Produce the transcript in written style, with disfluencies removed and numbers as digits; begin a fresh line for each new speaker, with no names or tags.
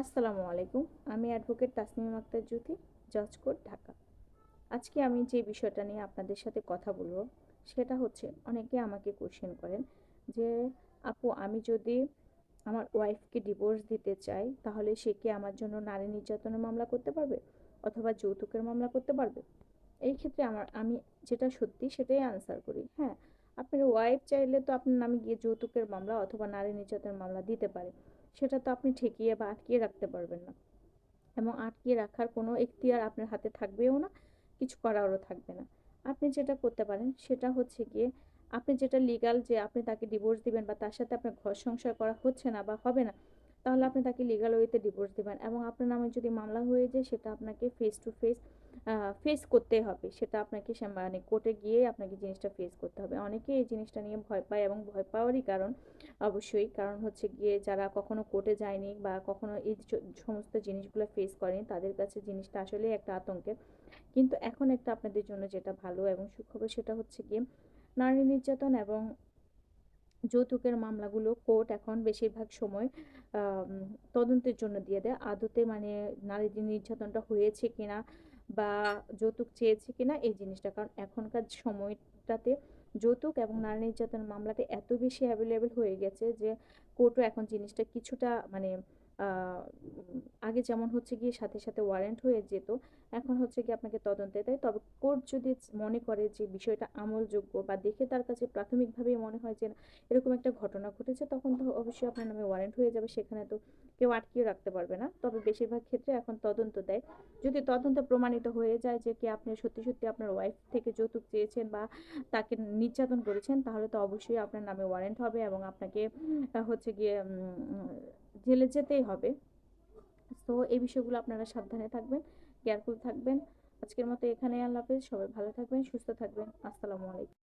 আসসালামু আলাইকুম। আমি অ্যাডভোকেট তাসনিম আক্তার জ্যোতি, জজ কোর্ট, ঢাকা। আজকে আমি যে বিষয়টা নিয়ে আপনাদের সাথে কথা বলবো সেটা হচ্ছে, অনেকে আমাকে কোশ্চেন করেন যে আপু, আমি যদি আমার ওয়াইফকে ডিভোর্স দিতে চাই তাহলে সে কি আমার জন্য নারী নির্যাতনের মামলা করতে পারবে অথবা যৌতুকের মামলা করতে পারবে? এই ক্ষেত্রে আমি যেটা সত্যি সেটাই আনসার করি। হ্যাঁ, আপনার ওয়াইফ চাইলে তো আপনার নামে গিয়ে যৌতুকের মামলা অথবা নারী নির্যাতনের মামলা দিতে পারে। সেটা তো আপনি ঠেকিয়ে বা আটকিয়ে রাখতে পারবেন না, এবং আটকিয়ে রাখার কোনো এখতিয়ার আপনার হাতে থাকবেও না, কিছু করারও থাকবে না। আপনি যেটা করতে পারেন সেটা হচ্ছে গিয়ে, আপনি যেটা লিগাল, যে আপনি তাকে ডিভোর্স দিবেন বা তার সাথে আপনার ঘর সংসার করা হচ্ছে না বা হবে না, তাহলে আপনি তাকে লিগাল ওয়েতে ডিভোর্স দিবেন। এবং আপনার নামে যদি মামলা হয়ে যায় সেটা আপনাকে ফেস টু ফেস ফেস করতে হবে। সেটা আপনাকে মানে কোর্টে গিয়ে আপনাকে জিনিসটা ফেস করতে হবে। অনেকে এই জিনিসটা নিয়ে ভয় পায়, এবং ভয় পাওয়ারই কারণ অবশ্যই কারণ হচ্ছে গিয়ে, যারা কখনো কোর্টে যায়নি বা কখনো এই সমস্ত জিনিসগুলো ফেস করেনি তাদের কাছে জিনিসটা আসলে একটা আতঙ্কের। কিন্তু এখন একটা আপনাদের জন্য যেটা ভালো এবং সুখবর সেটা হচ্ছে গিয়ে, নারী নির্যাতন এবং যৌতুকের মামলাগুলো কোর্ট এখন বেশিরভাগ সময় তদন্তের জন্য দিয়ে দেয়, আদতে মানে নারী নির্যাতনটা হয়েছে কিনা বা যৌতুক চেয়েছে কিনা এই জিনিসটা। কারণ এখনকার সময়টাতে যৌতুক এবং নারী নির্যাতন মামলাটা এত বেশি অ্যাভেলেবেল হয়ে গেছে যে কোর্টও এখন জিনিসটা কিছুটা মানে আহ, আগে যেমন হচ্ছে গিয়ে সাথে সাথে ওয়ারেন্ট হয়ে যেত, এখন হচ্ছে কি আপনাকে তদন্তে দেয়। তবে কোর্ট যদি মনে করে যে বিষয়টা আমলযোগ্য বা দেখে তার কাছে প্রাথমিকভাবেই মনে হয় যে এরকম একটা ঘটনা ঘটেছে, তখন তো অবশ্যই আপনার নামে ওয়ারেন্ট হয়ে যাবে, সেখানে তো কেউ আটকিয়ে রাখতে পারবে না। তবে বেশিরভাগ ক্ষেত্রে এখন তদন্ত দেয়। যদি তদন্তে প্রমাণিত হয়ে যায় যে কি আপনি সত্যি সত্যি আপনার ওয়াইফ থেকে যৌতুক চেয়েছেন বা তাকে নির্যাতন করেছেন, তাহলে তো অবশ্যই আপনার নামে ওয়ারেন্ট হবে এবং আপনাকে হচ্ছে গিয়ে জেলে যেতেই হবে। তো এই বিষয়গুলো আপনারা সাবধানে থাকবেন, কেয়ারফুল থাকবেন। আজকের মতো এখানেই, আল্লাহ হাফেজ। সবাই ভালো থাকবেন, সুস্থ থাকবেন। আসসালামু আলাইকুম।